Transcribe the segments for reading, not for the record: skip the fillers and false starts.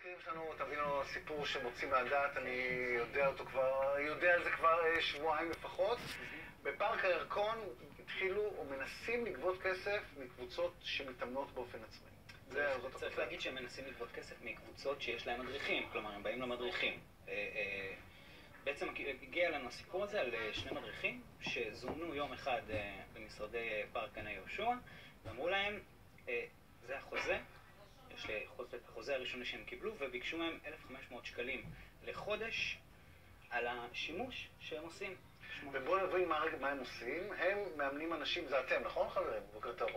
מכירים שלנו, תבינו, סיפור שמוציא מהדעת, אני יודע אותו כבר, יודע על זה כבר שבועיים לפחות. בפארק הירקון התחילו או מנסים לגבות כסף מקבוצות שמתאמנות באופן עצמי. צריך להגיד שהם מנסים לגבות כסף מקבוצות שיש להם מדריכים, כלומר הם באים למדריכים. בעצם הגיע לנו הסיפור הזה על שני מדריכים שזומנו יום אחד במשרדי פארק גני יהושע ואמרו להם, זה החוזה, יש החוזה הראשוני שהם קיבלו וביקשו מהם 1,500 שקלים לחודש על השימוש שהם עושים. ובואו נבין מה הם עושים. הם מאמנים אנשים, זה אתם, נכון חברים? בוקר טוב.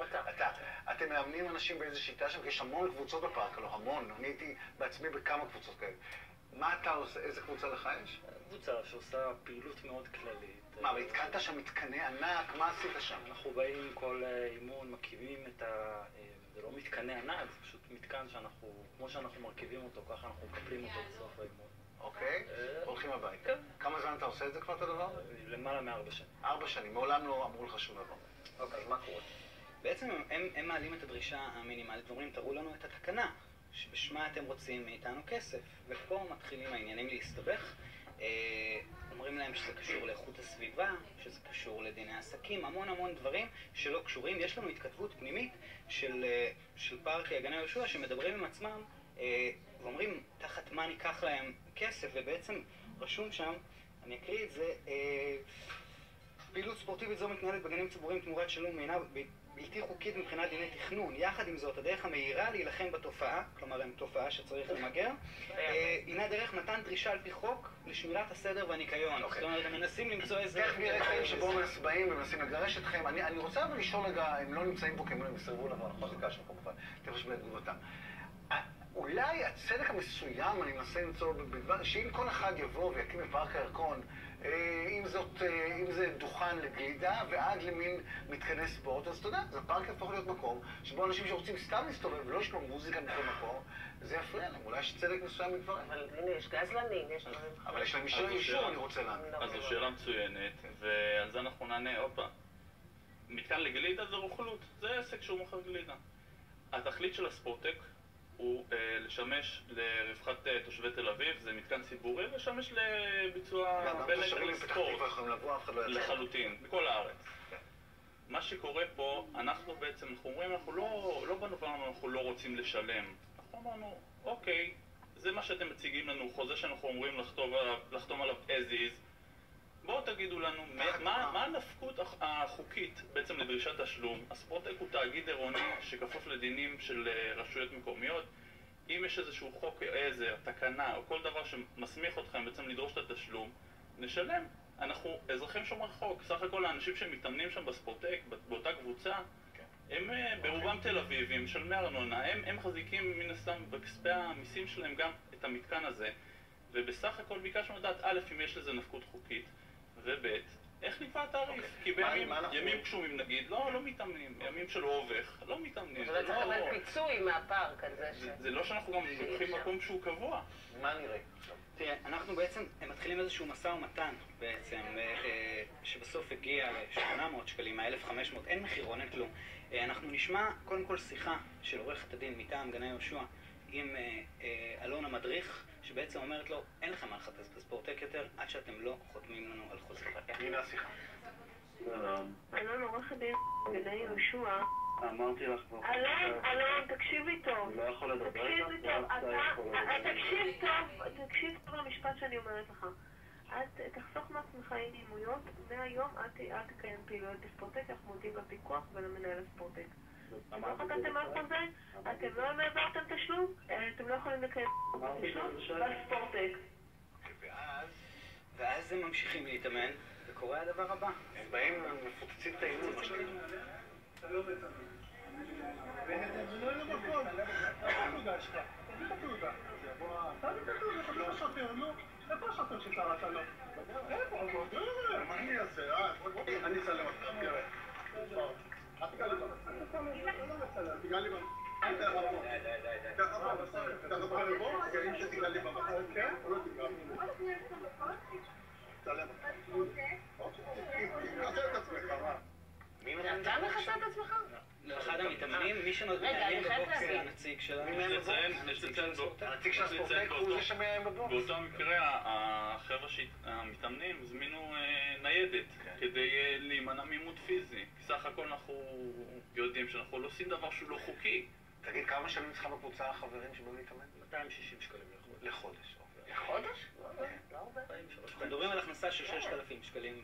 אתם מאמנים אנשים באיזו שיטה שם, כי יש המון קבוצות בפארק, לא המון, אני הייתי בעצמי בכמה קבוצות כאלה. מה אתה עושה? איזה קבוצה לך יש? קבוצה שעושה פעילות מאוד כללית. מה, והתקנת שם מתקני ענק? מה עשית שם? אנחנו באים כל אימון, מקימים את ה... זה לא מתקני ענק, זה פשוט מתקן שאנחנו, כמו שאנחנו מרכיבים אותו, ככה אנחנו מקפלים אותו בסוף האימון. אוקיי, הולכים הביתה. כן. כמה זמן אתה עושה את זה כבר, את הדבר? למעלה מ4 שנים. 4 שנים, מעולם לא אמרו לך שום דבר. אוקיי, מה קורה? בעצם הם מעלים את הדרישה המינימלית ואומרים, תראו לנו את התקנה, שבשמה אתם רוצים מאיתנו כסף. ופה מתחילים העניינים להסתבך. אומרים להם שזה קשור לאיכות הסביבה, שזה קשור לדיני עסקים, המון דברים שלא קשורים. יש לנו התכתבות פנימית של פארק גני יהושע שמדברים עם עצמם ואומרים תחת מה ניקח להם כסף, ובעצם רשום שם, אני אקריא את זה, פעילות ספורטיבית זו מתנהלת בגנים ציבוריים תמורת שלום מעינה בלתי חוקית מבחינת דיני תכנון. יחד עם זאת, הדרך המהירה להילחם בתופעה, כלומר הם תופעה שצריך למגר, הינה דרך מתן דרישה על פי חוק לשמירת הסדר והניקיון. זאת אומרת, הם מנסים למצוא איזה... איך נראה חיים שבו באים ומנסים לגרש אתכם? אני רוצה אבל לשאול רגע, הם לא נמצאים פה כי הם יסרבו לבוא, נכון? זה קשה כמובן, תכף שמי תגובתם. אולי הצדק המסוים, אני מנסה למצוא, שאם כל אחד יבוא ויקים בפארק הירקון, אם זה דוכן לגלידה ועד למין מתקני ספורט, אז אתה יודע, זה פארק יהפוך להיות מקום שבו אנשים שרוצים סתם להסתובב ולא ישמעו מוזיקה בכל מקום, זה יפריע להם, אולי יש צדק מסוים מדברים. אבל הנה, יש גזלנים, יש דברים... אבל יש להם אישור, אני רוצה לענות. אז זו שאלה מצוינת, ועל זה אנחנו נענה עוד פעם. מתקן לגלידה זה רוכלות, זה עסק שהוא מוכר גלידה. התכלית של הספורטק הוא לשמש לרווחת תושבי תל אביב, זה מתקן ציבורי, לשמש לביצוע בין היתר ספורט לחלוטין, בכל הארץ. מה שקורה פה, אנחנו בעצם, אנחנו אומרים, אנחנו לא באנו ואמרנו, אנחנו לא רוצים לשלם. אנחנו אמרנו, אוקיי, זה מה שאתם מציגים לנו, חוזה שאנחנו אומרים לחתום עליו as is. בואו תגידו לנו, מה הנפקות החוקית בעצם לדרישת תשלום? הספורטק הוא תאגיד עירוני שכפוף לדינים של רשויות מקומיות. אם יש איזשהו חוק עזר, תקנה או כל דבר שמסמיך אתכם בעצם לדרוש את התשלום, נשלם. אנחנו אזרחים שומרי חוק. סך הכל האנשים שמתאמנים שם בספורטק, באותה קבוצה, הם ברובם תל אביבים, משלמי ארנונה, הם מחזיקים מן הסתם בכספי המיסים שלהם גם את המתקן הזה. ובסך הכל ביקשנו לדעת, א', אם יש לזה נפקות חוקית, וב', איך נקבע התעריף? כי בימים גשומים נגיד, לא מתאמנים, ימים של אובך, לא מתאמנים. זה צריך לקבל פיצוי מהפארק על זה ש... זה לא שאנחנו גם לוקחים מקום שהוא קבוע. מה נראה עכשיו? תראה, אנחנו בעצם מתחילים איזשהו משא ומתן בעצם, שבסוף הגיע ל-800 שקלים, 1,500, אין מחירון, אין כלום. אנחנו נשמע קודם כל שיחה של עורכת הדין מטעם גני יהושע עם אלון המדריך, שבעצם אומרת לו, אין לכם מה לחפש בספורטק יותר, עד שאתם לא חותמים לנו על חוזה. הנה השיחה. אלון, עורך הדין גני יהושע. אמרתי לך כבר. אלון, תקשיבי טוב. לא יכול לדבר. תקשיבי טוב, תקשיב טוב למשפט שאני אומרת לך. תחסוך מעצמך אי-נעימויות, מהיום אל תקיים פעילויות בספורטק, אנחנו מודיעים לפיקוח ולמנהל הספורטק. לא חתמתם על חוזה, אתם לא העברתם תשלום, אתם לא יכולים לקיים תשלום בספורטק. ואז הם ממשיכים להתאמן, וקורה הדבר הבא. הם באים ומפוצצים את האימון, מה שלנו. אתה לא מתאמן. זה לא יהיה מקום. איפה התעודה שלך? תביא את התעודה. תביא את התעודה, תביא את השוטר, נו. איפה השוטר שקראת לו? איפה? מה אני אעשה? אני אצלם אותך, תראה. תיגע לי במה. תיגע לי במה. ככה בוא, תגעים שתיגע לי במה. כן? או לא תיגע לי? תצלם אותך. תעשה את עצמך, מה? אתה מכסה את עצמך? לא, אחד המתאמנים, מי רגע, שמאמן אני חייבת בבוקס זה להגיד. הנציג של מי מהם הנציג של הספורטק. הנציג של הספורטק הוא זה שמאיים בבוקס. באותו מקרה, החבר'ה המתאמנים הזמינו ניידת כדי להימנע מעימות פיזי. כי סך הכל אנחנו יודעים שאנחנו לא עושים דבר שהוא לא חוקי. תגיד, כמה שנים צריכה בקבוצה החברים שבאים להתאמן? 260 שקלים לחודש. לחודש? לא הרבה. אנחנו מדברים על הכנסה של 6,000 שקלים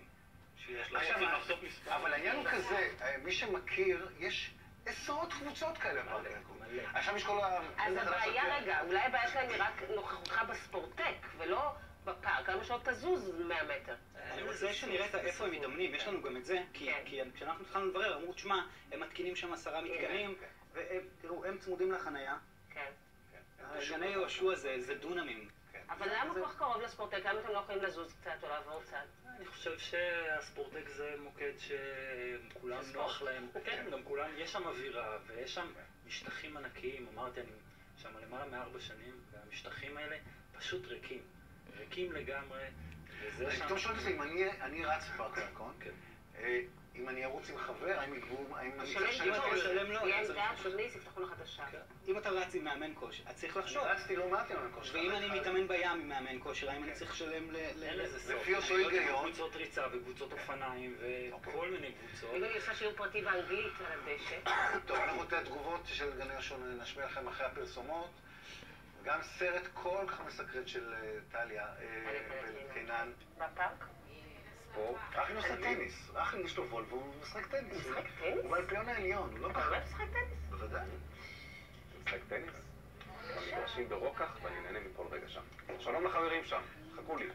שיש לו. עכשיו, רוצים לחשוף מספר. אבל העניין הוא כזה, מי שמכיר, יש עשרות קבוצות כאלה בפארק הירקון. עכשיו יש כל ה... אז הבעיה, רגע, אולי הבעיה שלהם היא רק נוכחותך בספורטק, ולא בפארק, כמה שעות תזוז 100 מטר. אני רוצה שנראה איפה הם מתאמנים, יש לנו גם את זה, כי כשאנחנו התחלנו לברר, אמרו, תשמע, הם מתקינים שם 10 מתקנים, ותראו, הם צמודים לחנייה. כן. גני יהושע זה דונמים. אבל למה כל כך קרוב לספורטק? למה אתם לא יכולים לזוז קצת או לעבור צד? אני חושב שהספורטק זה מוקד שכולם נוח להם. כן, גם כולם, יש שם אווירה ויש שם משטחים ענקיים. אמרתי, אני שם למעלה מ4 שנים, והמשטחים האלה פשוט ריקים. ריקים לגמרי. אני פתאום שואל את זה, אם אני רץ בפארק הירקון, אם אני ארוץ עם חבר, האם יגבו, האם אני צריך לשלם לו? תהיה עמדה, תכניס, יפתחו לך את השעה. אם אתה רץ עם מאמן כושר, אתה צריך לחשוב. רצתי לא מעט עם מאמן כושר. ואם אני מתאמן בים עם מאמן כושר, האם אני צריך לשלם אין לזה סוף. לפי אותו היגיון. קבוצות ריצה וקבוצות אופניים וכל מיני קבוצות. אם אני עושה שיעור פרטי באנגלית על הדשא. טוב, אנחנו את התגובות של גני יהושע נשמיע לכם אחרי הפרסומות. גם סרט כל כך מסקרן של טליה וקינן. בפארק? ספורט. אחי עושה טניס. אחי יש לו וולבו, הוא משחק טניס. משחק טניס? הוא באלפיון העליון, הוא לא אתה באמת משחק טניס? בוודאי. משחק טניס? מגרשים ברוקח ואני נהנה מכל רגע שם. שלום לחברים שם, חכו לי.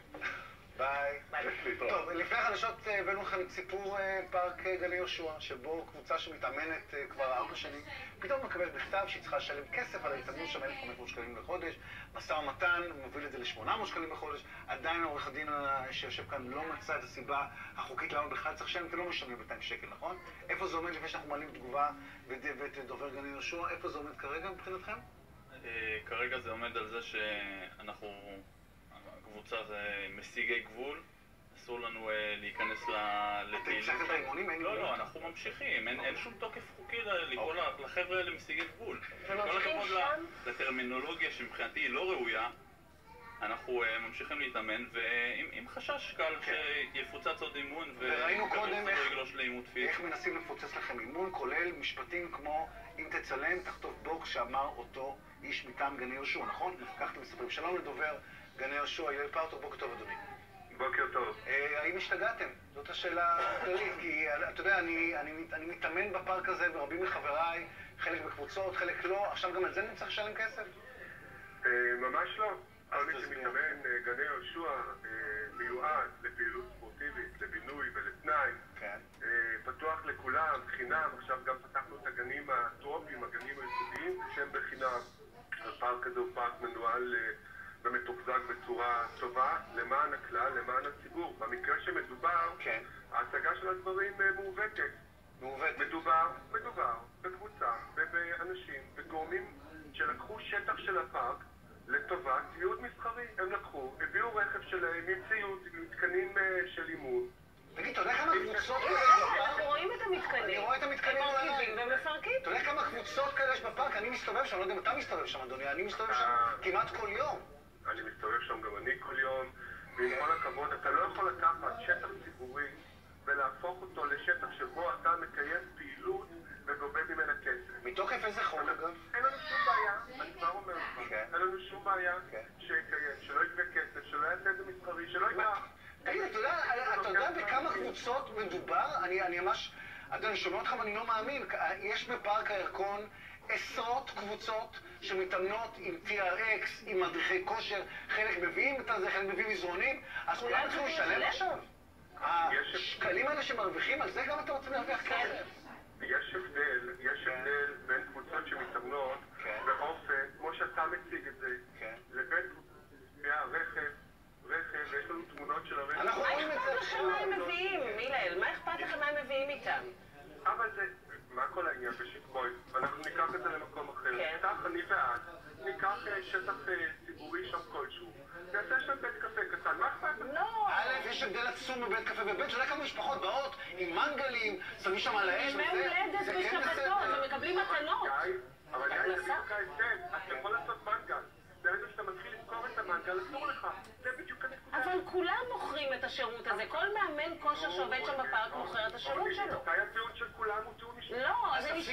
ביי. ביי. טוב, לפני החדשות הבאנו לכם את סיפור פארק גני יהושע, שבו קבוצה שמתאמנת כבר 4 שנים, פתאום מקבלת בכתב שהיא צריכה לשלם כסף על ההתאמנות שם 1,500 שקלים לחודש, משא ומתן מוביל את זה ל-800 שקלים בחודש, עדיין העורך הדין שיושב כאן לא מצא את הסיבה החוקית למה בכלל צריך לשלם, אתם לא משלמים 200 שקל, נכון? איפה זה עומד לפני שאנחנו מעלים תגובה ואת דובר גני יהושע, איפה זה עומד כרגע מבחינתכם? כרגע זה עומד על זה שאנחנו, הקבוצה זה מסיגי גבול, אסור לנו להיכנס לפעילות. אתם הפסקתם את האימונים? לא, אנחנו ממשיכים, אין שום תוקף חוקי לקרוא לחבר'ה האלה מסיגי גבול. כל וממשיכים הכבוד שם? לטרמינולוגיה שמבחינתי היא לא ראויה, אנחנו ממשיכים להתאמן, ועם חשש קל שיפוצץ עוד אימון וראינו קודם יגלוש לאימות פיזי. איך מנסים לפוצץ לכם אימון, כולל משפטים כמו אם תצלם, תכתוב בוקס שאמר אותו איש מטעם גני יהושע, נכון? כך אתם מספרים. שלום לדובר גני יהושע, יואל פרטו, בוקר טוב אדוני. בוקר טוב. האם השתגעתם? זאת השאלה הכללית, כי אתה יודע, אני מתאמן בפארק הזה ורבים מחבריי, חלק בקבוצות, חלק לא, עכשיו גם על זה אני צריך לשלם כסף? ממש לא. כל מי שמתאמן, גני יהושע מיועד לפעילות ספורטיבית, לבינוי ולפנאי. כן. פתוח לכולם, חינם. עכשיו גם פתחנו את הגנים הטרופיים, הגנים היסודיים, שהם בחינם. הפארק הזה הוא פארק מנוהל ומתוחזק בצורה טובה, למען הכלל, למען הציבור. במקרה שמדובר, כן. ההצגה של הדברים מעוותת. מעוות. מדובר בקבוצה ובאנשים, בגורמים שלקחו שטח של הפארק לטובת ציוד מסחרי. הם לקחו, הביאו רכב שלהם עם ציוד, עם מתקנים של אימון. תגיד, אתה יודע כמה קבוצות אנחנו רואים את המתקנים. אני רואה את המתקנים הם מרכיבים ומפרקים. אתה יודע כמה קבוצות כאלה יש בפארק? אני מסתובב שם, לא יודע אם אתה מסתובב שם אדוני, אני מסתובב שם כמעט כל יום. אני מסתובב שם גם אני כל יום, ועם כל הכבוד, אתה לא יכול לקחת שטח ציבורי ולהפוך אותו לשטח שבו אתה מקיים פעילות וגובה ממנה כסף. מתוקף איזה חוק אגב? אין לנו שום בעיה, אני כבר אומר לך, אין לנו שום בעיה שיקיים, שלא יגבה כסף, שלא יעשה את זה מסחרי, שלא יגבה. תגיד, אתה יודע בכמה קבוצות מדובר? אני ממש, אני שומע אותך ואני לא מאמין. יש בפארק הירקון עשרות קבוצות שמתאמנות עם TRX, עם מדריכי כושר, חלק מביאים את זה, חלק מביאים מזרונים, אז כולם צריכים לשלם עכשיו? השקלים האלה שמרוויחים, על זה גם אתה רוצה להרוויח כסף? יש הבדל בין קבוצות שמתאמנות באופן, כמו שאתה מציג את זה, לבין רכב, ויש לנו תמונות של הרכב. אנחנו רואים את זה. מה אכפת לכם מה הם מביאים, מילל? מה אכפת לכם מה הם מביאים איתם? אבל זה, מה כל העניין בשיקבוי? אנחנו ניקח את זה למקום אחר. ניקח אני ואת, ניקח שטח ציבורי שם כלשהו, נעשה שם בית קפה קטן, מה אכפת לכם? לא. א', יש הבדל עצום בבית קפה, וב' אתה יודע כמה משפחות באות עם מנגלים, שמים שם על האש, עם הולדת בשבתות, ומקבלים מתנות. אבל יאיר, זה בדיוק ההבדל. אתה יכול לעשות מנגל. ברגע שאתה מתחיל למכור את המנגל, אסור לך. זה בדיוק הנקודה. אבל כולם מוכרים את השירות הזה. כל מאמן כושר שעובד שם בפארק מוכר את השירות שלו. מתי הטיעון של כולם הוא טיעון משנה? לא, אז אני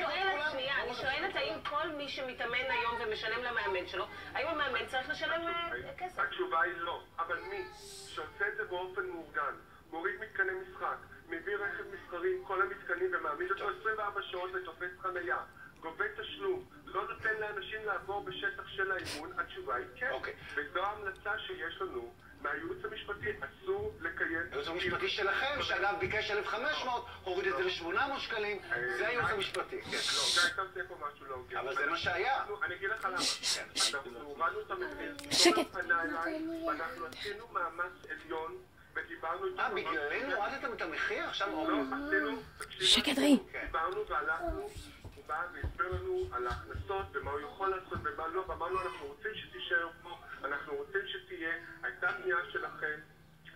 שואלת האם כל מי שמתאמן היום ומשלם למאמן שלו, האם המאמן צריך לשלם כסף? התשובה היא לא. אבל מי שעושה את זה באופן מאורגן, מוריד מתקני משחק, מביא רכב מסחרי עם כל המתקנים ומעמיד אותו 24 שעות ותופס חניה, גובה תשלום, לא נותן לאנשים לעבור בשטח של האימון, התשובה היא כן. וזו ההמלצה שיש לנו מהייעוץ המשפטי, אסור לקיים... הייעוץ המשפטי שלכם, שאגב ביקש 1,500, הוריד את זה ל-800 שקלים, זה הייעוץ המשפטי. לא, זה הייתה עושה פה משהו לא הוגן. אבל זה מה שהיה. אני אגיד לך למה. אנחנו הורדנו את המחיר, ואנחנו עשינו מאמץ עליון, ודיברנו איתנו... בגללנו הורדתם את המחיר? עכשיו לא, עשינו... שקט ראי. דיברנו והלכנו, הוא בא והסביר לנו על ההכנסות ומה הוא יכול לעשות ומה לא, ואמרנו אנחנו רוצים שתישאר פה, אנחנו רוצים שתהיה, הייתה פנייה שלכם,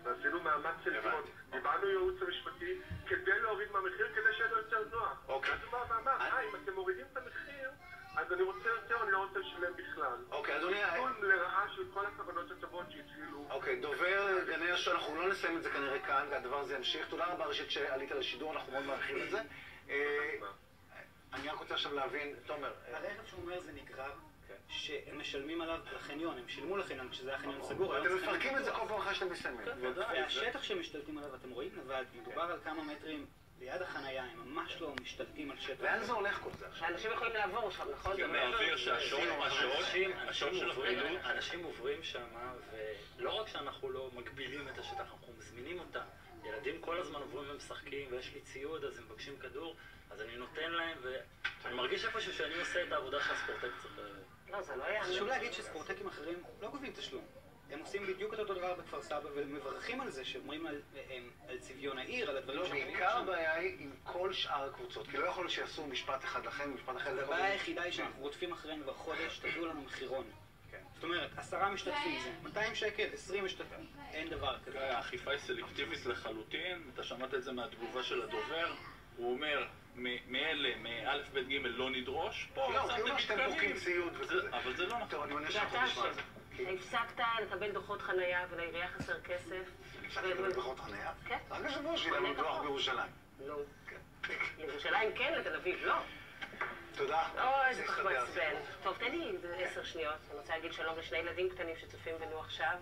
ועשינו מאמץ עליון, דיברנו עם הייעוץ המשפטי כדי להוריד מהמחיר כדי שיהיה לו יותר נוח. אז הוא בא ואמר, אם אתם מורידים את המחיר, אז אני רוצה יותר, אני לא רוצה לשלם בכלל. אוקיי, אדוני... ניצול לרעה של כל הכוונות הטובות שהתחילו. אוקיי, דובר גני השוער, אנחנו לא נסיים את זה כנראה כאן, והדבר הזה ימשיך. תודה רבה ראשית שעלית לשידור, אנחנו מאוד מעריכים את זה. אני רק רוצה עכשיו להבין, תומר... הרכב שהוא אומר זה נגרר, שהם משלמים עליו לחניון, הם שילמו לחניון כשזה היה חניון סגור. אתם מפרקים את זה כל פעם אחרי שאתם מסיימים. והשטח שהם משתלטים עליו, אתם רואים לבד, מדובר על כמה מטרים ליד החנייה, הם ממש לא משתלטים על שטח. לאן זה הולך כל זה עכשיו? אנשים יכולים לעבור שם, נכון? גם להעביר אנשים עוברים שם, ולא רק שאנחנו לא מגבילים את השטח, אנחנו מזמינים אותם. ילדים כל הזמן עוברים ומשחקים, ויש לי ציוד, אז הם מבקשים כדור, אז אני נותן להם, ואני מרגיש איפשהו שאני עושה את העבודה שהספורטק צריך... לא, זה לא היה... חשוב להגיד שספורטקים אחרים לא גובים תשלום. הם עושים בדיוק את אותו דבר בכפר סבא, ומברכים על זה, שאומרים על צביון העיר, על הדברים שאומרים שם. בעיקר הבעיה היא עם כל שאר הקבוצות, כי לא יכול להיות שיעשו משפט אחד לכם, משפט אחר לכם. הבעיה היחידה היא שאנחנו רודפים אחרינו כבר חודש, תביאו לנו מחירון. זאת אומרת, 10 משתתפים זה 200 שקל, 20 משתתפים, אין דבר כזה. האכיפה היא סלקטיבית לחלוטין, אתה שמעת את זה מהתגובה של הדובר, הוא אומר, מאלה, מאלף בית ג' לא נדרוש, פה כאילו שאתם בוקים ציוד וכזה. אבל זה לא נכון. אני מניח שאנחנו נשמע את זה. הפסקת לקבל דוחות חנייה ולעירייה חסר כסף. הפסקת לקבל דוחות חנייה? כן. רק השבוע שילמנו דוח בירושלים. לא. ירושלים כן, לתל אביב לא. תודה. אוי, איזה כך מעצבן. טוב, תן לי 10 שניות. אני רוצה להגיד שלום לשני ילדים קטנים שצופים בנו עכשיו.